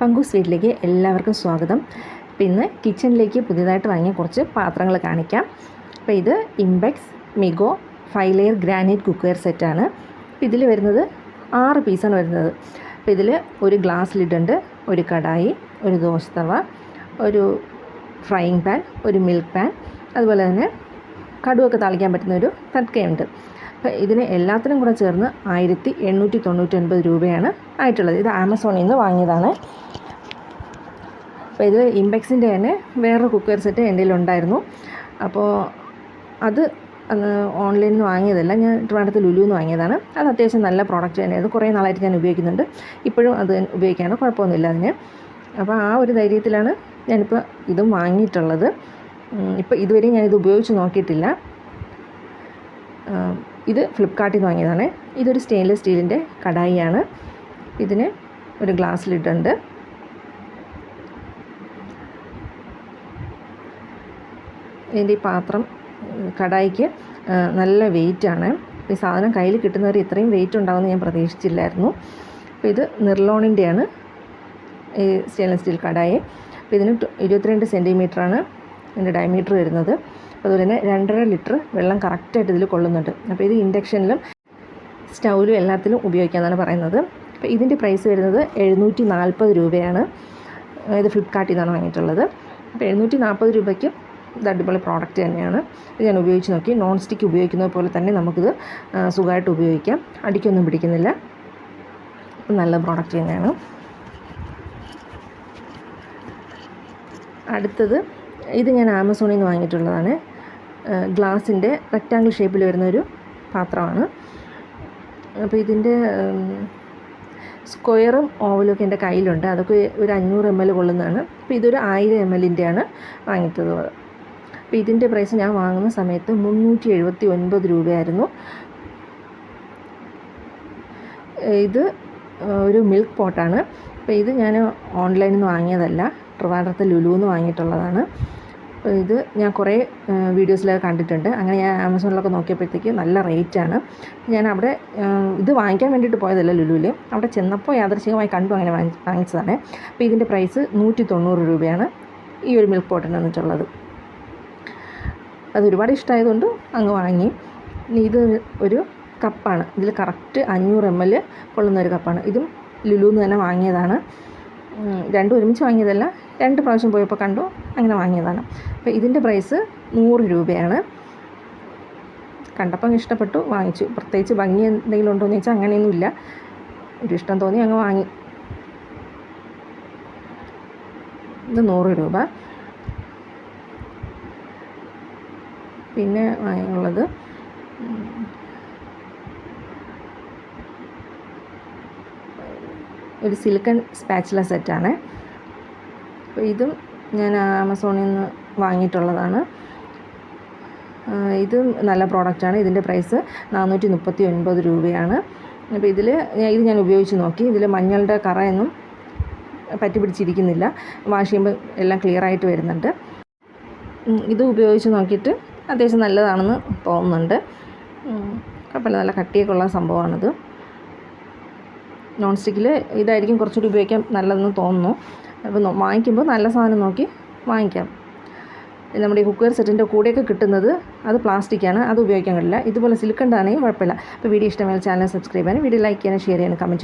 പങ്കൂസ് വീട്ടിലേക്ക് എല്ലാവർക്കും സ്വാഗതം. ഇന്ന് കിച്ചണിലേക്ക് പുതിയതായിട്ട് വാങ്ങിയ കുറച്ച് പാത്രങ്ങൾ കാണിക്കാം. അപ്പോൾ ഇത് ഇംപെക്സ് മിഗോ 5 ലെയർ ഗ്രാനൈറ്റ് കുക്ക്വെയർ സെറ്റാണ്. ഇതിൽ വരുന്നത് 6 പീസാണ് വരുന്നത്. അപ്പോൾ ഇതിൽ ഒരു ഗ്ലാസ് ലിഡുണ്ട്, ഒരു കടായി, ഒരു ദോശത്തവ, ഒരു ഫ്രൈയിങ് പാൻ, ഒരു മിൽക്ക് പാൻ, അതുപോലെ തന്നെ കടുവൊക്കെ താളിക്കാൻ പറ്റുന്ന ഒരു തട്കയുണ്ട്. അപ്പോൾ ഇതിന് എല്ലാത്തിനും കൂടെ ചേർന്ന് 1899 രൂപയാണ് ആയിട്ടുള്ളത്. ഇത് ആമസോണിൽ നിന്ന് വാങ്ങിയതാണ്. അപ്പോൾ ഇത് ഇംപെക്സിൻ്റെ തന്നെ വേറൊരു കുക്കർ സെറ്റ് എൻ്റെ കയ്യിലുണ്ടായിരുന്നു. അപ്പോൾ അത് ഓൺലൈനിൽ നിന്ന് വാങ്ങിയതല്ല, ഞാൻ ട്രിവാൻഡ്രത്ത് ലുലുവിൽ നിന്ന് വാങ്ങിയതാണ്. അത് അത്യാവശ്യം നല്ല പ്രോഡക്റ്റ് തന്നെയായിരുന്നു. കുറേ നാളായിട്ട് ഞാൻ ഉപയോഗിക്കുന്നുണ്ട്. ഇപ്പോഴും അത് ഉപയോഗിക്കാണ്ട് കുഴപ്പമൊന്നുമില്ല അതിന്. അപ്പോൾ ആ ഒരു ധൈര്യത്തിലാണ് ഞാനിപ്പോൾ ഇതും വാങ്ങിയിട്ടുള്ളത്. ഇപ്പോൾ ഇതുവരെ ഞാനിത് ഉപയോഗിച്ച് നോക്കിയിട്ടില്ല. ഇത് ഫ്ലിപ്കാർട്ടിൽ നിന്ന് വാങ്ങിയതാണ്. ഇതൊരു സ്റ്റെയിൻലെസ് സ്റ്റീലിൻ്റെ കടായിയാണ്. ഇതിന് ഒരു ഗ്ലാസ് ലിഡുണ്ട്. ഇതിൻ്റെ ഈ പാത്രം കടായിക്ക് നല്ല വെയിറ്റാണ്. ഈ സാധനം കയ്യിൽ കിട്ടുന്നവർ ഇത്രയും വെയിറ്റ് ഉണ്ടാകുമെന്ന് ഞാൻ പ്രതീക്ഷിച്ചില്ലായിരുന്നു. അപ്പോൾ ഇത് നിർലോണിൻ്റെയാണ് ഈ സ്റ്റെയിൻലെസ് സ്റ്റീൽ കടായി. അപ്പോൾ ഇതിന് 22 സെൻറ്റിമീറ്ററാണ് ഇതിൻ്റെ ഡയമീറ്റർ വരുന്നത്. അതുപോലെ തന്നെ 2.5 ലിറ്റർ വെള്ളം കറക്റ്റായിട്ട് ഇതിൽ കൊള്ളുന്നുണ്ട്. അപ്പോൾ ഇത് ഇൻഡക്ഷനിലും സ്റ്റൗവിലും എല്ലാത്തിലും ഉപയോഗിക്കാമെന്നാണ് പറയുന്നത്. അപ്പോൾ ഇതിൻ്റെ പ്രൈസ് വരുന്നത് 740 രൂപയാണ്. ഇത് ഫ്ലിപ്കാർട്ടിൽ നിന്നാണ് വാങ്ങിയിട്ടുള്ളത്. അപ്പോൾ 740 രൂപയ്ക്ക് ഇത് അടിപൊളി പ്രോഡക്റ്റ് തന്നെയാണ്. ഇത് ഞാൻ ഉപയോഗിച്ച് നോക്കി. നോൺ സ്റ്റിക്ക് ഉപയോഗിക്കുന്നത് പോലെ തന്നെ നമുക്കിത് സുഖമായിട്ട് ഉപയോഗിക്കാം. അടിക്കൊന്നും പിടിക്കുന്നില്ല. നല്ല പ്രോഡക്റ്റ് തന്നെയാണ്. അടുത്തത് ഇത് ഞാൻ ആമസോണിൽ നിന്ന് വാങ്ങിയിട്ടുള്ളതാണ്. ഗ്ലാസിൻ്റെ റെക്റ്റാങ്കിൾ ഷേപ്പിൽ വരുന്നൊരു പാത്രമാണ്. അപ്പോൾ ഇതിൻ്റെ സ്ക്വയറും ഓവലും ഒക്കെ എൻ്റെ കയ്യിലുണ്ട്. അതൊക്കെ ഒരു 500 ml കൊള്ളുന്നതാണ്. അപ്പോൾ ഇതൊരു 1000 ml-ൻ്റെയാണ് വാങ്ങിയിട്ടുള്ളത്. അപ്പോൾ ഇതിൻ്റെ പ്രൈസ് ഞാൻ വാങ്ങുന്ന സമയത്ത് 379 രൂപയായിരുന്നു. ഇത് ഒരു മിൽക്ക് പോട്ടാണ്. അപ്പോൾ ഇത് ഞാൻ ഓൺലൈനിൽ നിന്ന് വാങ്ങിയതല്ല, ട്രിവാൻഡ്രത്ത് ലുലുവിൽ നിന്ന് വാങ്ങിയിട്ടുള്ളതാണ്. ഇത് ഞാൻ കുറേ വീഡിയോസിലൊക്കെ കണ്ടിട്ടുണ്ട്. അങ്ങനെ ഞാൻ ആമസോണിലൊക്കെ നോക്കിയപ്പോഴത്തേക്ക് നല്ല റേറ്റാണ്. ഞാൻ അവിടെ ഇത് വാങ്ങിക്കാൻ വേണ്ടിയിട്ട് പോയതല്ല ലുലുവിൽ. അവിടെ ചെന്നപ്പോൾ യാദൃശ്ചികമായി കണ്ടു, അങ്ങനെ വാങ്ങിച്ചതാണ്. അപ്പോൾ ഇതിൻ്റെ പ്രൈസ് 190 രൂപയാണ് ഈ ഒരു മിൽക്ക് പോട്ടിന് വന്നിട്ടുള്ളത്. അതൊരുപാട് ഇഷ്ടമായതുകൊണ്ട് അങ്ങ് വാങ്ങി. ഇത് ഒരു കപ്പാണ്. ഇതിൽ കറക്റ്റ് 500 ml കൊള്ളുന്ന ഒരു കപ്പാണ്. ഇതും ലുലുവിൽ നിന്ന് തന്നെ വാങ്ങിയതാണ്. രണ്ടും ഒരുമിച്ച് വാങ്ങിയതല്ല, 2 പ്രാവശ്യം പോയപ്പോൾ കണ്ടു, അങ്ങനെ വാങ്ങിയതാണ്. അപ്പോൾ ഇതിൻ്റെ പ്രൈസ് 100 രൂപയാണ്. കണ്ടപ്പോൾ ഇഷ്ടപ്പെട്ടു, വാങ്ങിച്ചു. പ്രത്യേകിച്ച് ഭംഗി എന്തെങ്കിലും ഉണ്ടോ എന്ന് ചോദിച്ചാൽ അങ്ങനെയൊന്നുമില്ല. ഒരു ഇഷ്ടം തോന്നി അങ്ങ് വാങ്ങി. ഇത് 100 രൂപ. പിന്നെ ഉള്ളത് ഒരു സിലിക്കൺ സ്പാച്ചുല സെറ്റാണ്. അപ്പോൾ ഇതും ഞാൻ ആമസോണിൽ നിന്ന് വാങ്ങിയിട്ടുള്ളതാണ്. ഇത് നല്ല പ്രോഡക്റ്റാണ്. ഇതിൻ്റെ പ്രൈസ് 439 രൂപയാണ്. അപ്പോൾ ഇത് ഞാൻ ഉപയോഗിച്ച് നോക്കി. ഇതിൽ മഞ്ഞളുടെ കറയൊന്നും പറ്റി പിടിച്ചിരിക്കുന്നില്ല. വാഷ് ചെയ്യുമ്പോൾ എല്ലാം ക്ലിയറായിട്ട് വരുന്നുണ്ട്. ഇത് ഉപയോഗിച്ച് നോക്കിയിട്ട് അത്യാവശ്യം നല്ലതാണെന്ന് തോന്നുന്നുണ്ട്. കുഴപ്പമില്ല, നല്ല കട്ടിയൊക്കെ ഉള്ള സംഭവമാണിത്. നോൺ സ്റ്റിക്കിൽ ഇതായിരിക്കും കുറച്ചുകൂടി ഉപയോഗിക്കാൻ നല്ലതെന്ന് തോന്നുന്നു. അപ്പോൾ വാങ്ങിക്കുമ്പോൾ നല്ല സാധനം നോക്കി വാങ്ങിക്കാം. നമ്മുടെ ഈ കുക്കർ സെറ്റിൻ്റെ കൂടെയൊക്കെ കിട്ടുന്നത് അത് പ്ലാസ്റ്റിക്കാണ്, അത് ഉപയോഗിക്കാൻ കഴിയില്ല. ഇതുപോലെ സിലിക്കണ്ടാണെങ്കിൽ കുഴപ്പമില്ല. അപ്പോൾ വീഡിയോ ഇഷ്ടമായ ചാനൽ സബ്സ്ക്രൈബ് ചെയ്യാനും, വീഡിയോ ലൈക്ക് ചെയ്യാനും, ഷെയർ ചെയ്യാനും, കമൻറ്റ് ചെയ്യാനും.